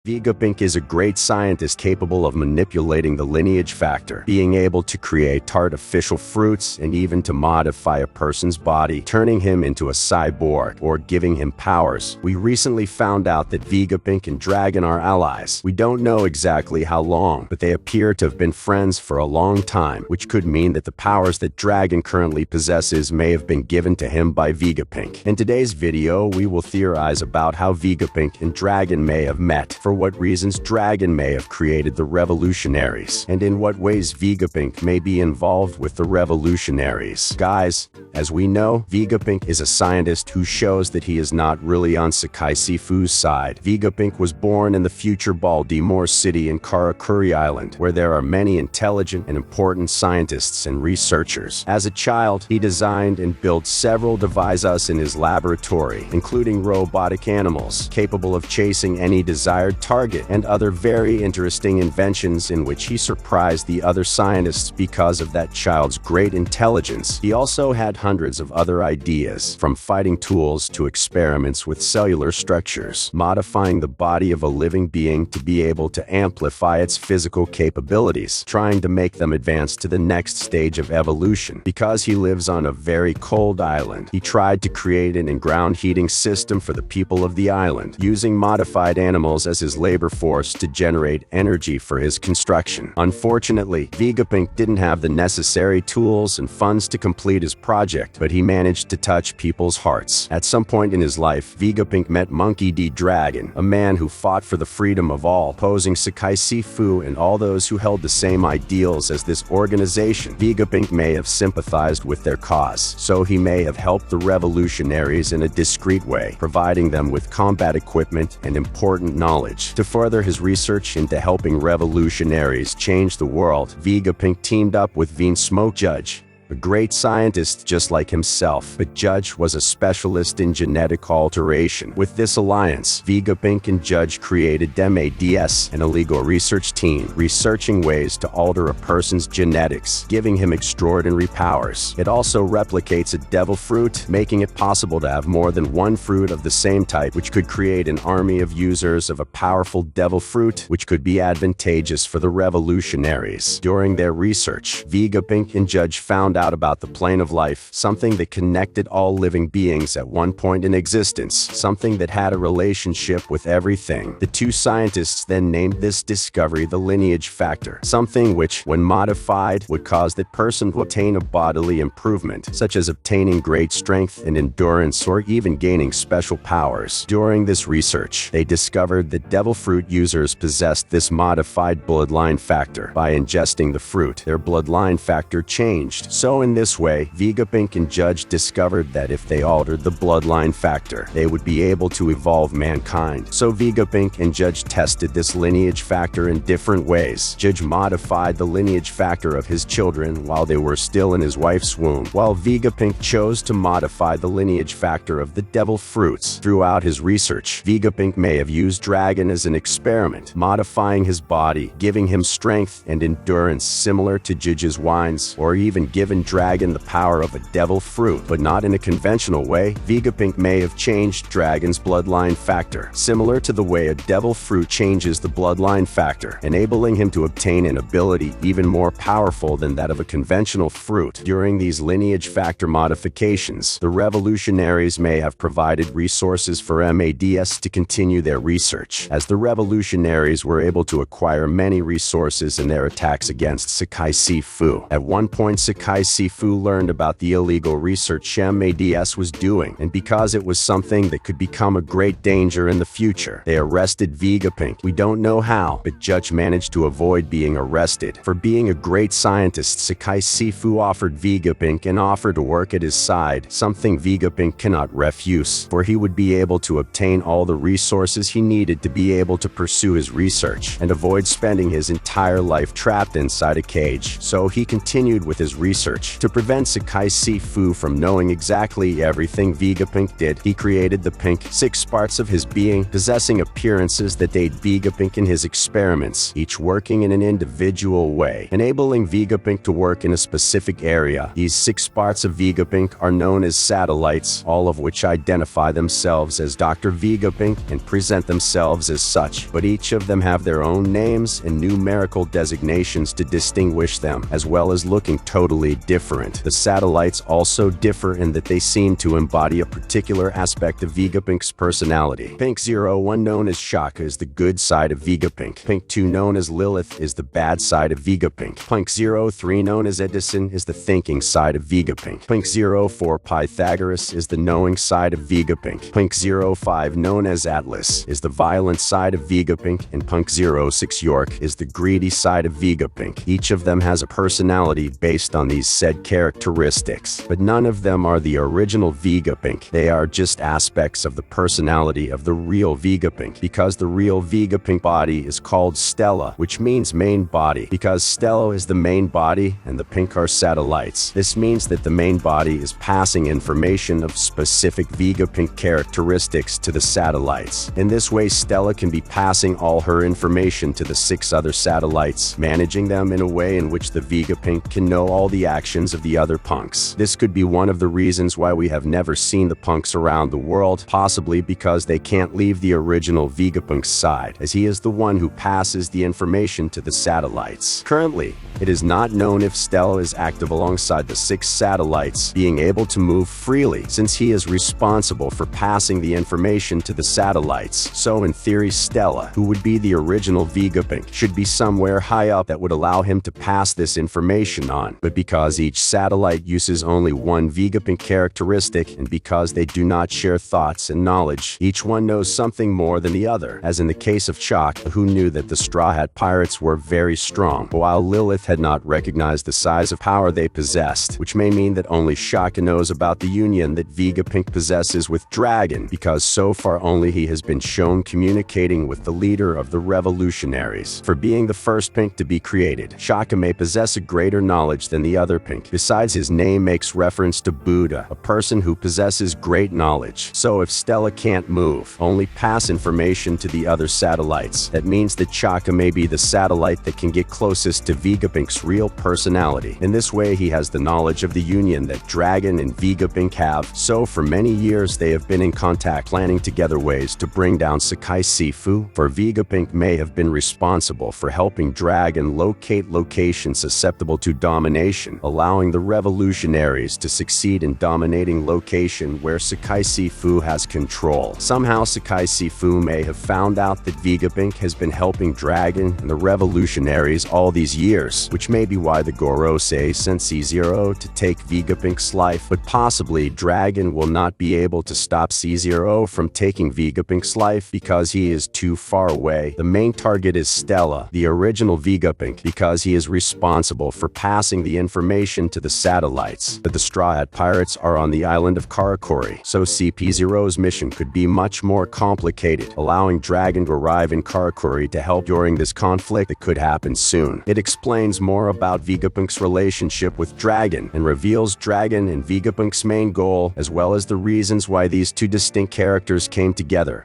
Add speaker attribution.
Speaker 1: Vegapunk is a great scientist capable of manipulating the lineage factor, being able to create artificial fruits and even to modify a person's body, turning him into a cyborg or giving him powers. We recently found out that Vegapunk and Dragon are allies. We don't know exactly how long, but they appear to have been friends for a long time, which could mean that the powers that Dragon currently possesses may have been given to him by Vegapunk. In today's video, we will theorize about how Vegapunk and Dragon may have met, for what reasons Dragon may have created the Revolutionaries, and in what ways Vegapunk may be involved with the Revolutionaries. Guys, as we know, Vegapunk is a scientist who shows that he is not really on Sakai Sifu's side. Vegapunk was born in the future Baltimore City in Karakuri Island, where there are many intelligent and important scientists and researchers. As a child, he designed and built several devices in his laboratory, including robotic animals capable of chasing any desired target and other very interesting inventions in which he surprised the other scientists because of that child's great intelligence. He also had hundreds of other ideas, from fighting tools to experiments with cellular structures, modifying the body of a living being to be able to amplify its physical capabilities, trying to make them advance to the next stage of evolution. Because he lives on a very cold island, he tried to create an ground heating system for the people of the island, using modified animals as his labor force to generate energy for his construction. Unfortunately, Vegapunk didn't have the necessary tools and funds to complete his project, but he managed to touch people's hearts. At some point in his life, Vegapunk met Monkey D. Dragon, a man who fought for the freedom of all, opposing Sakai Sifu and all those who held the same ideals as this organization. Vegapunk may have sympathized with their cause, so he may have helped the Revolutionaries in a discreet way, providing them with combat equipment and important knowledge. To further his research into helping revolutionaries change the world, Vegapunk teamed up with Veen Smoke Judge, a great scientist just like himself, but Judge was a specialist in genetic alteration. With this alliance, Vegapunk and Judge created MADS, an illegal research team, researching ways to alter a person's genetics, giving him extraordinary powers. It also replicates a devil fruit, making it possible to have more than one fruit of the same type, which could create an army of users of a powerful devil fruit, which could be advantageous for the revolutionaries. During their research, Vegapunk and Judge found out about the plane of life, something that connected all living beings at one point in existence, something that had a relationship with everything. The two scientists then named this discovery the lineage factor, something which, when modified, would cause that person to attain a bodily improvement, such as obtaining great strength and endurance or even gaining special powers. During this research, they discovered that devil fruit users possessed this modified bloodline factor. By ingesting the fruit, their bloodline factor changed. So in this way, Vegapunk and Judge discovered that if they altered the bloodline factor, they would be able to evolve mankind. So Vegapunk and Judge tested this lineage factor in different ways. Judge modified the lineage factor of his children while they were still in his wife's womb, while Vegapunk chose to modify the lineage factor of the devil fruits. Throughout his research, Vegapunk may have used Dragon as an experiment, modifying his body, giving him strength and endurance similar to Judge's wines, or even given Dragon the power of a devil fruit, but not in a conventional way. Vegapunk may have changed Dragon's bloodline factor, similar to the way a devil fruit changes the bloodline factor, enabling him to obtain an ability even more powerful than that of a conventional fruit. During these lineage factor modifications, the revolutionaries may have provided resources for MADS to continue their research, as the revolutionaries were able to acquire many resources in their attacks against Sakai Sifu. At one point, Sakai Sifu learned about the illegal research MADS was doing, and because it was something that could become a great danger in the future, they arrested Vegapunk. We don't know how, but Judge managed to avoid being arrested. For being a great scientist, Sakai Sifu offered Vegapunk an offer to work at his side, something Vegapunk cannot refuse, for he would be able to obtain all the resources he needed to be able to pursue his research and avoid spending his entire life trapped inside a cage. So he continued with his research research. To prevent Sakai Sifu from knowing exactly everything Vegapunk did, he created the pink 6 parts of his being, possessing appearances that aid Vegapunk in his experiments, each working in an individual way, enabling Vegapunk to work in a specific area. These 6 parts of Vegapunk are known as satellites, all of which identify themselves as Dr. Vegapunk and present themselves as such, but each of them have their own names and numerical designations to distinguish them, as well as looking totally different. The satellites also differ in that they seem to embody a particular aspect of Vegapunk's personality. Pink 01, known as Shaka, is the good side of Vegapunk. Pink 2, known as Lilith, is the bad side of Vegapunk. Pink 03, known as Edison, is the thinking side of Vegapunk. Pink 04, Pythagoras, is the knowing side of Vegapunk. Pink 05, known as Atlas, is the violent side of Vegapunk, and Pink 06, York, is the greedy side of Vegapunk. Each of them has a personality based on these said characteristics, but none of them are the original Vegapunk. They are just aspects of the personality of the real Vegapunk, because the real Vegapunk body is called Stella, which means main body, because Stella is the main body and the pink are satellites. This means that the main body is passing information of specific Vegapunk characteristics to the satellites. In this way, Stella can be passing all her information to the 6 other satellites, managing them in a way in which the Vegapunk can know all the actions of the other punks. This could be one of the reasons why we have never seen the punks around the world, possibly because they can't leave the original Vegapunk's side, as he is the one who passes the information to the satellites. Currently, it is not known if Stella is active alongside the 6 satellites, being able to move freely, since he is responsible for passing the information to the satellites. So in theory, Stella, who would be the original Vegapunk, should be somewhere high up that would allow him to pass this information on. But because each satellite uses only one Vegapunk characteristic, and because they do not share thoughts and knowledge, each one knows something more than the other, as in the case of Shaka, who knew that the Straw Hat Pirates were very strong, while Lilith had not recognized the size of power they possessed, which may mean that only Shaka knows about the union that Vegapunk possesses with Dragon, because so far only he has been shown communicating with the leader of the Revolutionaries. For being the first pink to be created, Shaka may possess a greater knowledge than the other pink. Besides, his name makes reference to Buddha, a person who possesses great knowledge. So if Stella can't move, only pass information to the other satellites, that means that Shaka may be the satellite that can get closest to Vegapunk's real personality. In this way, he has the knowledge of the union that Dragon and Vegapunk have. So for many years, they have been in contact, planning together ways to bring down Sakai Sifu, for Vegapunk may have been responsible for helping Dragon locate locations susceptible to domination, allowing the Revolutionaries to succeed in dominating location where Sakai Sifu has control. Somehow Sakai Sifu may have found out that Vegapunk has been helping Dragon and the Revolutionaries all these years, which may be why the Gorosei sent C0 to take Vegapunk's life, but possibly Dragon will not be able to stop C0 from taking Vegapunk's life because he is too far away. The main target is Stella, the original Vegapunk, because he is responsible for passing the information to the satellites. But the Straw Hat Pirates are on the island of Karakuri, so CP0's mission could be much more complicated, allowing Dragon to arrive in Karakuri to help during this conflict that could happen soon. It explains more about Vegapunk's relationship with Dragon and reveals Dragon and Vegapunk's main goal, as well as the reasons why these two distinct characters came together.